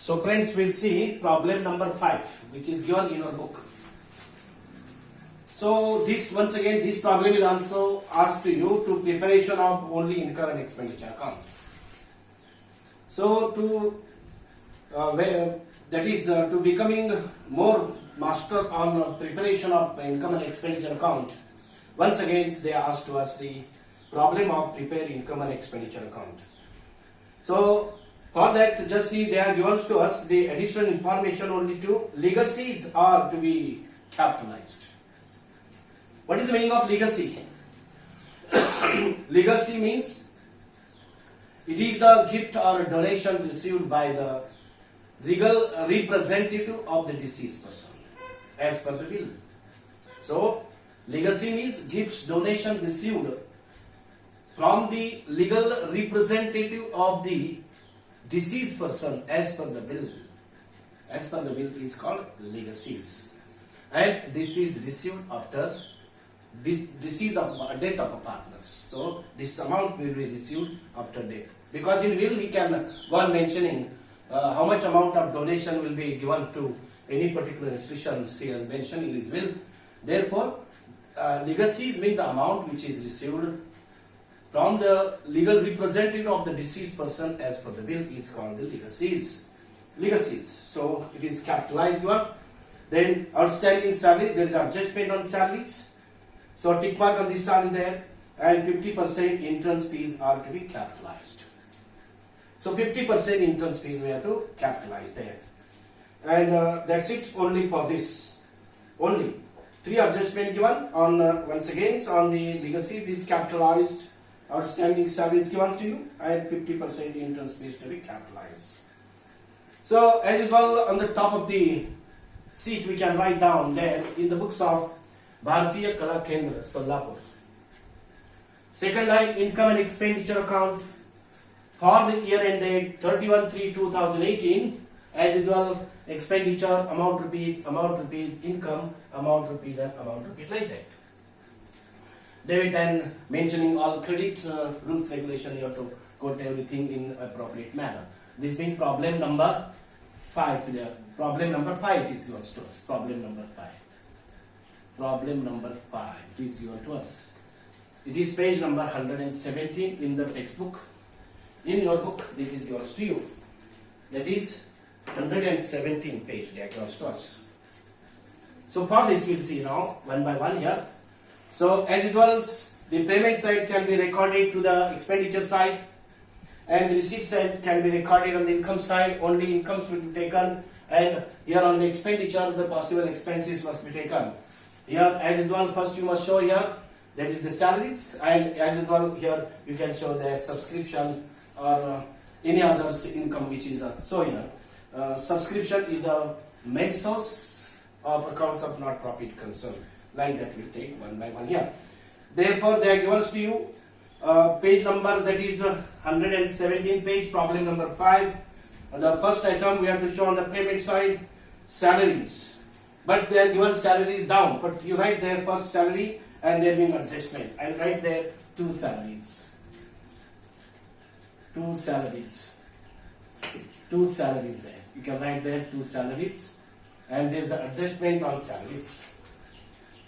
So friends, we'll see problem number 5, which is given in your book. So this, once again, this problem is also asked to you to preparation of only income and expenditure account. So to becoming more master on preparation of income and expenditure account, once again they asked to us the problem of prepare income and expenditure account. So for that, just see they are given to us the additional information only to legacies are to be capitalized. What is the meaning of legacy? Legacy means it is the gift or donation received by the legal representative of the deceased person as per the will. So legacy means gifts, donation received from the legal representative of the deceased person as per the will. As per the will is called legacies, and this is received after decease of death of a partner. So this amount will be received after death, because in will he can go on mentioning how much amount of donation will be given to any particular institution he has mentioned in his will. Therefore, legacies mean the amount which is received from the legal representative of the deceased person as per the will is called the legacies. Legacies. So it is capitalized one. Then outstanding salary, there is adjustment on salaries. So tick mark on this salary there, and 50% entrance fees are to be capitalized. So 50% entrance fees we have to capitalize there. And that's it only for this. Only 3 adjustment given on once again on the legacies is capitalized. Outstanding salary is given to you, and 50% entrance fees to be capitalized. So as usual, on the top of the sheet we can write down there in the books of Bharatiya Kala Kendra, Solapur. Second line, income and expenditure account for the year ended 31/3/2018. As usual, expenditure amount rupees, income amount rupees, and amount rupees, like that. David then mentioning all credit rules regulation, you have to quote everything in appropriate manner. This being problem number 5 there. Problem number 5 it is given to us. Problem number 5. Problem number 5 it is given to us. It is page number 117 in the textbook. In your book, this is given to you. That is 117 page they are given to us. So for this we'll see now one by one here. So as it was, the payment side can be recorded to the expenditure side, and the receipt side can be recorded on the income side. Only incomes will be taken, and here on the expenditure the possible expenses must be taken. Here as usual, first you must show here that is the salaries, and as usual here you can show the subscription or any other income which is so here subscription is the main source of accounts of not profit concern. Like that we'll take one by one here. Therefore they are given to you page number, that is 117 page, problem number 5. The first item we have to show on the payment side salaries, but they are given salaries down, but you write there first salary and there being adjustment. I'll write there 2 salaries. 2 salaries. 2 salaries there. You can write there 2 salaries, and there is an adjustment on salaries.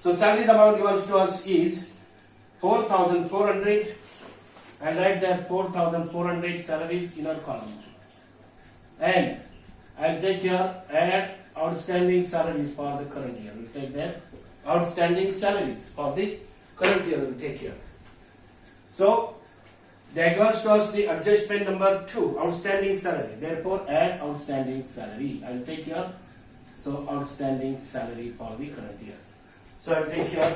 So salaries amount given to us is 4,400, and write there 4,400 salaries in our column. And I'll take here add outstanding salaries for the current year. We'll take there outstanding salaries for the current year. We'll take here. So they given to us the adjustment number 2, outstanding salary. Therefore add outstanding salary. I will take here. So outstanding salary for the current year. So I will take here,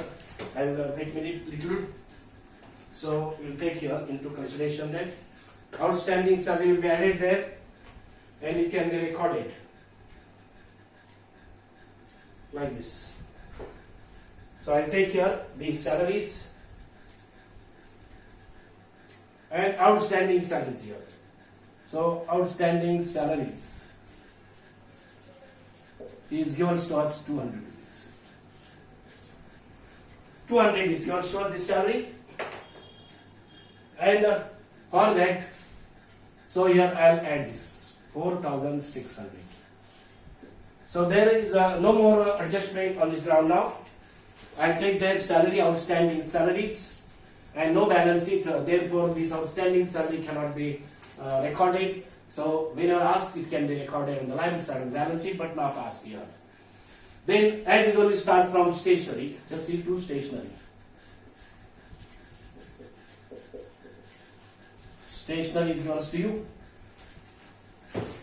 I will make it little. So we will take here into consideration that outstanding salary will be added there, and it can be recorded like this. So I will take here the salaries and outstanding salaries here. So outstanding salaries is given to us 200. 200 is given to us the salary, and for that, so here I'll add this 4,600. So there is no more adjustment on this ground now. I'll take their salary, outstanding salaries, and no balance sheet. Therefore, this outstanding salary cannot be recorded. So whenever asked, it can be recorded on the liability side of the balance sheet, but not asked here. Then, as usual, we start from stationery. Just see to stationery. Stationery is yours to you.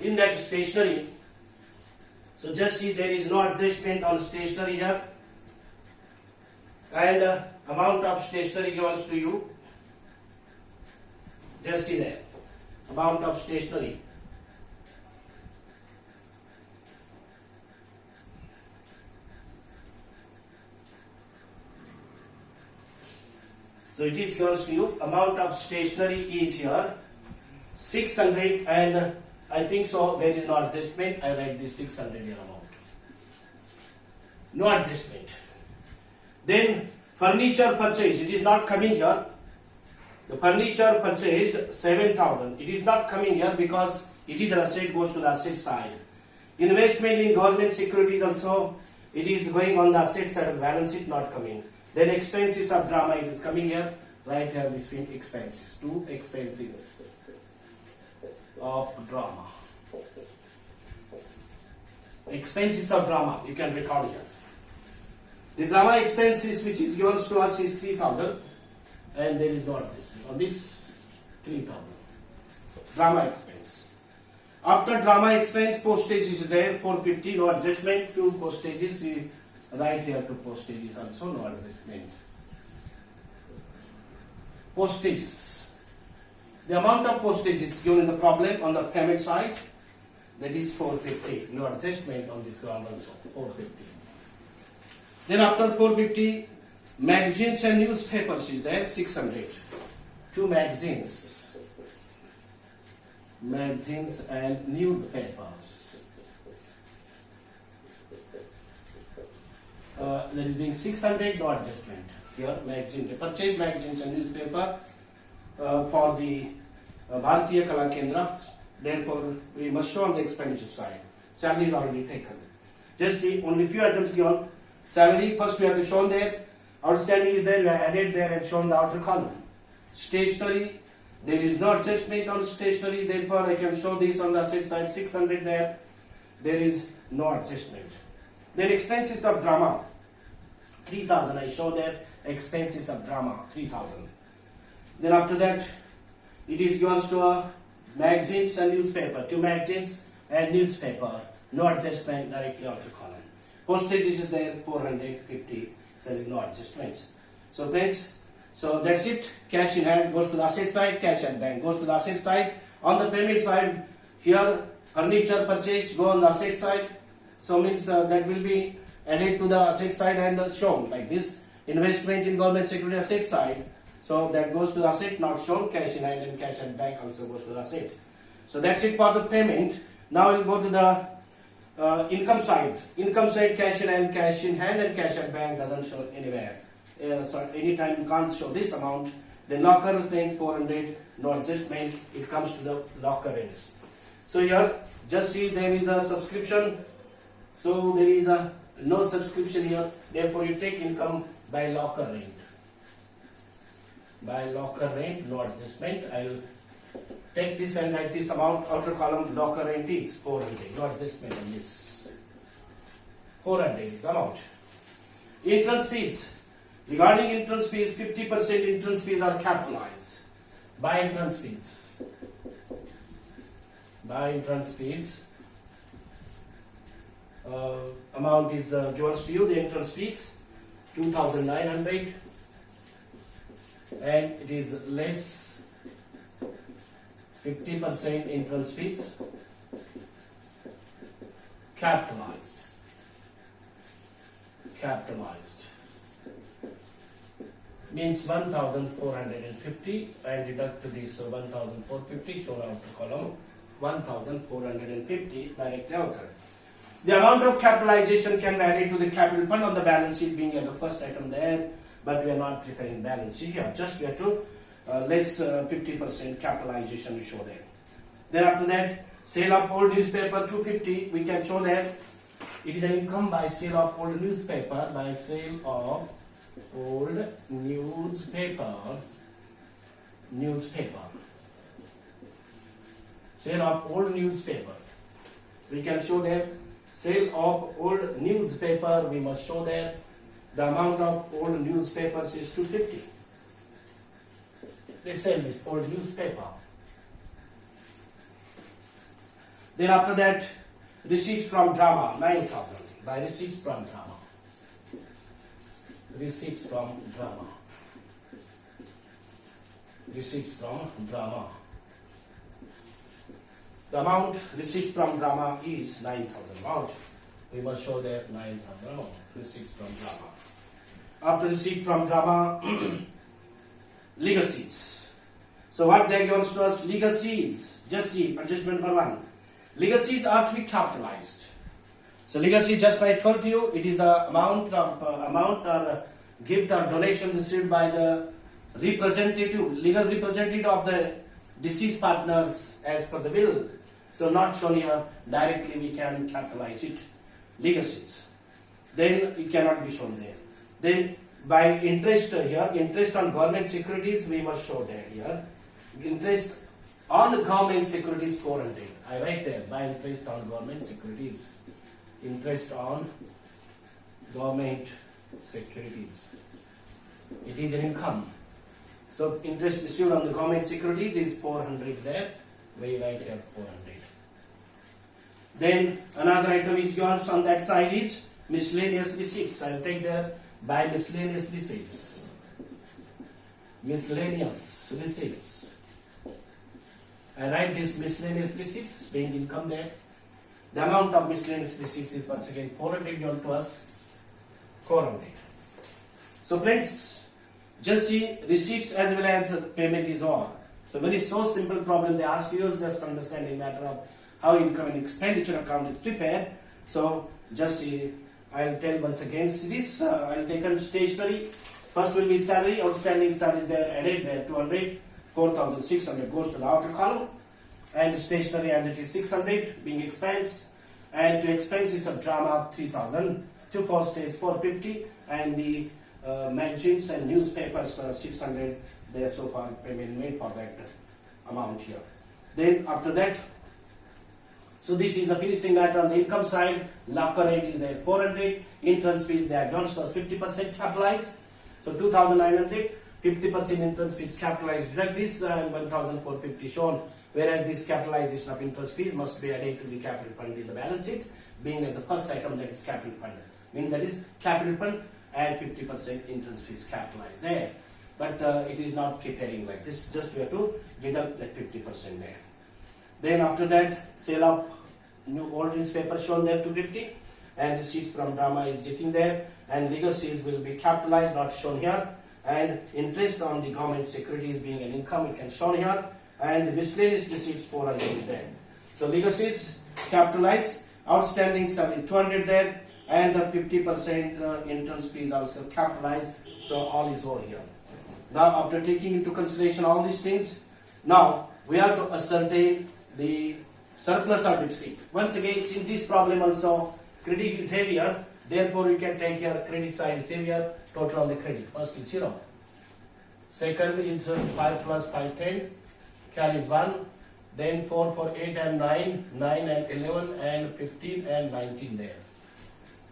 In that stationery, so just see there is no adjustment on stationery here, and amount of stationery given to you. Just see there, amount of stationery. So it is given to you. Amount of stationery is here 600, and I think so there is no adjustment. I write this 600 here amount. No adjustment. Then furniture purchase, it is not coming here. The furniture purchased 7,000. It is not coming here because it is an asset, goes to the asset side. Investment in government securities also, it is going on the asset side of the balance sheet, not coming. Then expenses of drama, it is coming here. Right here between expenses. Two expenses of drama. Expenses of drama, you can record here. The drama expenses which is given to us is 3,000, and there is no adjustment on this 3,000. Drama expense. After drama expense, postage is there 450, no adjustment. To postages, we write here to postages also, no adjustment. Postages. The amount of postage is given in the problem on the payment side, that is 450. No adjustment on this ground also, 450. Then after 450, magazines and newspapers is there, 600. Two magazines. Magazines and newspapers. That is being 600, no adjustment. Here, magazine, purchase magazines and newspaper for the Bharatiya Kala Kendra. Therefore, we must show on the expenditure side. Salary is already taken. Just see, only few items given. Salary, first we have to show there. Outstanding is there, we have added there and shown the outer column. Stationery, there is no adjustment on stationery. Therefore, I can show this on the asset side, 600 there. There is no adjustment. Then expenses of drama, 3,000. I show there. Expenses of drama, 3,000. Then after that, it is given to magazines and newspaper, two magazines and newspaper, no adjustment, directly outer column. Postage is there, 450, so there is no adjustments. So friends, so that's it. Cash in hand goes to the asset side, cash at bank goes to the asset side. On the payment side, here furniture purchase go on the asset side. So means that will be added to the asset side and shown like this. Investment in government security asset side, so that goes to the asset, not shown. Cash in hand and cash at bank also goes to the asset. So that's it for the payment. Now we'll go to the income side. Income side, cash in hand, and cash at bank doesn't show anywhere. So anytime you can't show this amount. Then locker rent 400, no adjustment. It comes to the locker rents. So here, just see there is a subscription. So there is a no subscription here. Therefore, you take income by locker rent. By locker rent, no adjustment. I will take this and write this amount. Outer column locker rent is 400. No adjustment on this. 400 is the amount. Entrance fees. Regarding entrance fees, 50% entrance fees are capitalized. By entrance fees. By entrance fees. Amount is given to you, the entrance fees 2,900, and it is less 50% entrance fees capitalized. Means 1,450, and deduct this 1,450 shown outer column, 1,450 directly outer. The amount of capitalization can be added to the capital fund on the balance sheet, being as the first item there, but we are not preparing balance sheet here. Just we have to less 50% capitalization we show there. Then after that, Sale of old newspaper 250. We can show that it is an income by sale of old newspaper. By sale of old newspaper. Sale of old newspaper. We can show that sale of old newspaper. We must show that the amount of old newspapers is 250. They sell this old newspaper. Then after that, receipts from drama 9,000. By receipts from drama. Receipts from drama. Receipts from drama. The amount receipts from drama is 9,000 amount. We must show that 9,000 amount. Receipts from drama. After receipt from drama, legacies. So what they give to us? Legacies. Just see, adjustment number 1. Legacies are to be capitalized. So legacy, just I told you, it is the amount or gift or donation received by the legal representative of the deceased partners as per the will. So not shown here, directly we can capitalize it. Legacies. Then it cannot be shown there. Then by interest here, interest on government securities, we must show there here. Interest on government securities 400. I write there, by interest on government securities. Interest on government securities. It is an income. So interest received on the government securities is 400 there. We write here 400. Then another item is given on that side is miscellaneous receipts. I will take there by miscellaneous receipts. Miscellaneous receipts. I write this miscellaneous receipts being income there. The amount of miscellaneous receipts is once again 400 given to us. 400. So friends, just see receipts as well as payment is all. So very so simple problem they ask you is just understanding matter of how income and expenditure account is prepared. So just see, I'll tell once again. See this, I'll take on stationery. First will be salary, outstanding salary there added there 200, 4,600 goes to the outer column, and stationery as it is 600 being expense, and to expenses of drama 3,000, to postage 450, and the magazines and newspapers 600. There so far payment made for that amount here. Then after that, so this is the finishing matter on the income side. Locker rent is there 400. Entrance fees they advanced was 50% capitalized. So 2,900. 50% entrance fees capitalized. Like this 1,450 shown. Whereas this capitalization of interest fees must be added to the capital fund in the balance sheet, being as the first item that is capital fund. Meaning that is capital fund and 50% entrance fees capitalized there. But it is not preparing like this. Just we have to deduct that 50% there. Then after that, sale of new old newspaper shown there 250, and receipts from drama is getting there, and legacies will be capitalized, not shown here, and interest on the government securities being an income, it can shown here, and miscellaneous receipts 400 is there. So legacies capitalized, outstanding salary 200 there, and the 50% entrance fees also capitalized. So all is over here. Now after taking into consideration all these things, now we have to ascertain the surplus or deficit. Once again, in this problem also, credit is heavier, therefore we can take here credit side is heavier, total on the credit. First is 0. Second is 5 plus 5, 10, carries 1. Then 4 for 8 and 9, 9 and 11 and 15 and 19 there.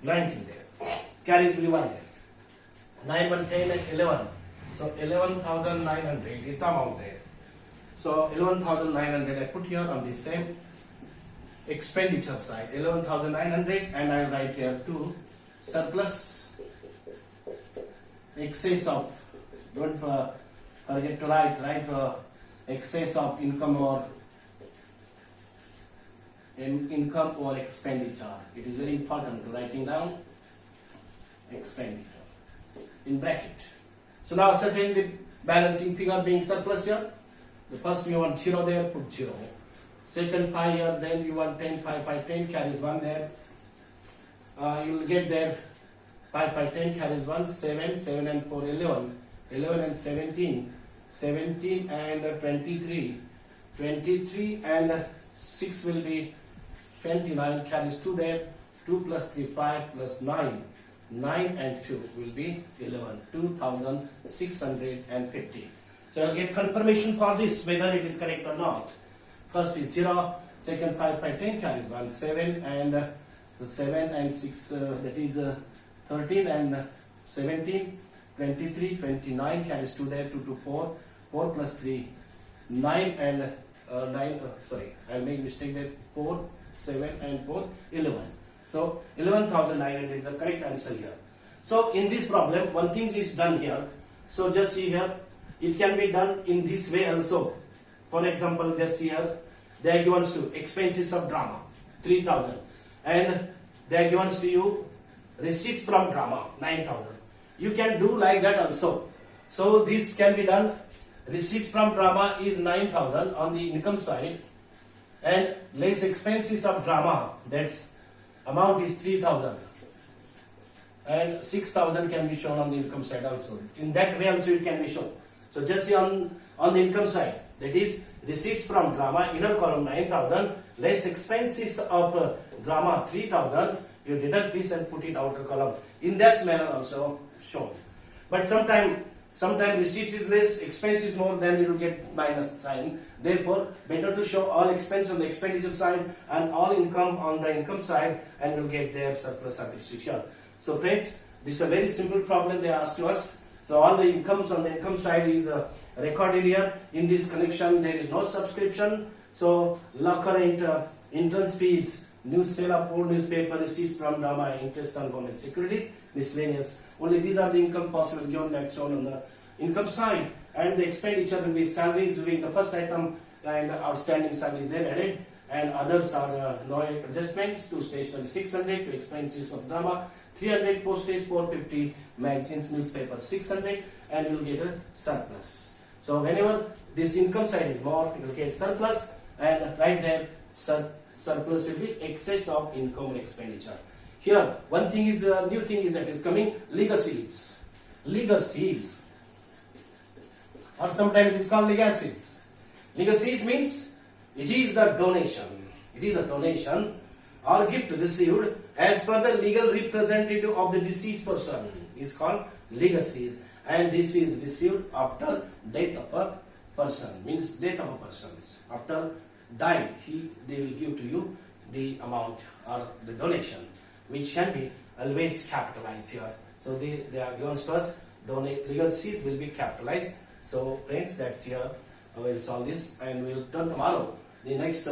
19 there. Carries only 1 there. 9, 1, 10 and 11. So 11,900 is the amount there. So 11,900 I put here on the same expenditure side. 11,900, and I will write here to surplus, excess of, don't forget to write excess of income or expenditure. It is very important to writing down expenditure in bracket. So now ascertain the balancing figure being surplus here. The first you want 0 there, put 0. Second 5 here, then you want 10, 5 by 10 carries 1 there. You will get there 5 by 10 carries 1, 7, 7 and 4, 11, 11 and 17, 17 and 23, 23 and 6 will be 29, carries 2 there, 2 plus 3, 5 plus 9, 9 and 2 will be 11, 2650. So I'll get confirmation for this, whether it is correct or not. First is 0, second 5 by 10 carries 1, 7 and the 7 and 6, that is 13 and 17, 23, 29 carries 2 there, 2 to 4, 4 plus 3, 9 and 9, sorry, I make mistake there, 4, 7 and 4, 11. So 11,900 is the correct answer here. So in this problem, one thing is done here. So just see here, it can be done in this way also. For example, just here, they are given to expenses of drama, 3,000. And they are given to you receipts from drama, 9,000. You can do like that also. So this can be done. Receipts from drama is 9,000 on the income side, and less expenses of drama, that's amount is 3,000, and 6,000 can be shown on the income side also. In that way also it can be shown. So just see on the income side, that is receipts from drama, inner column 9,000, less expenses of drama 3,000. You deduct this and put it outer column. In that manner also shown. But sometime receipts is less, expense is more, then you will get minus sign. Therefore, better to show all expense on the expenditure side and all income on the income side, and you will get their surplus or deficit here. So friends, this is a very simple problem they asked to us. So all the incomes on the income side is recorded here. In this connection, there is no subscription. So current entrance fees, news sale of old newspaper, receipts from drama, interest on government securities, miscellaneous. Only these are the income possible given that shown on the income side. And the expenditure will be salaries being the first item, and outstanding salary there added, and others are no adjustments to stationery 600, to expenses of drama 300, postage 450, magazines, newspaper 600, and you will get a surplus. So whenever this income side is more, you will get surplus, and right there surplus will be excess of income and expenditure. Here, one thing is, new thing is that is coming, legacies. Legacies. Or sometimes it is called legacies. Legacies means it is the donation. It is a donation or gift received as per the legal representative of the deceased person is called legacies. And this is received after death of a person. Means death of a person. After died, they will give to you the amount or the donation, which can be always capitalized here. So they are given to us. Legacies will be capitalized. So friends, that's here. We'll solve this, and we'll turn tomorrow the next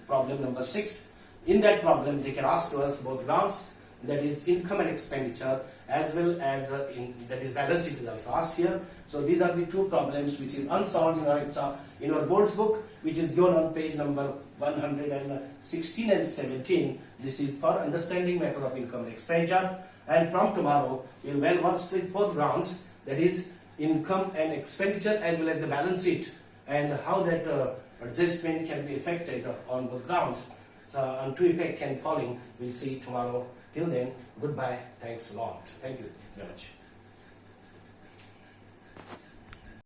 problem number 6. In that problem, they can ask to us both grounds, that is income and expenditure, as well as that is balance sheet is also asked here. So these are the two problems which is unsolved in our board's book, which is given on page number 116 and 17. This is for understanding matter of income and expenditure. And from tomorrow, we will well with both grounds, that is income and expenditure as well as the balance sheet, and how that adjustment can be effected on both grounds. So on two effect can falling. We'll see tomorrow. Till then, goodbye. Thanks a lot. Thank you very much.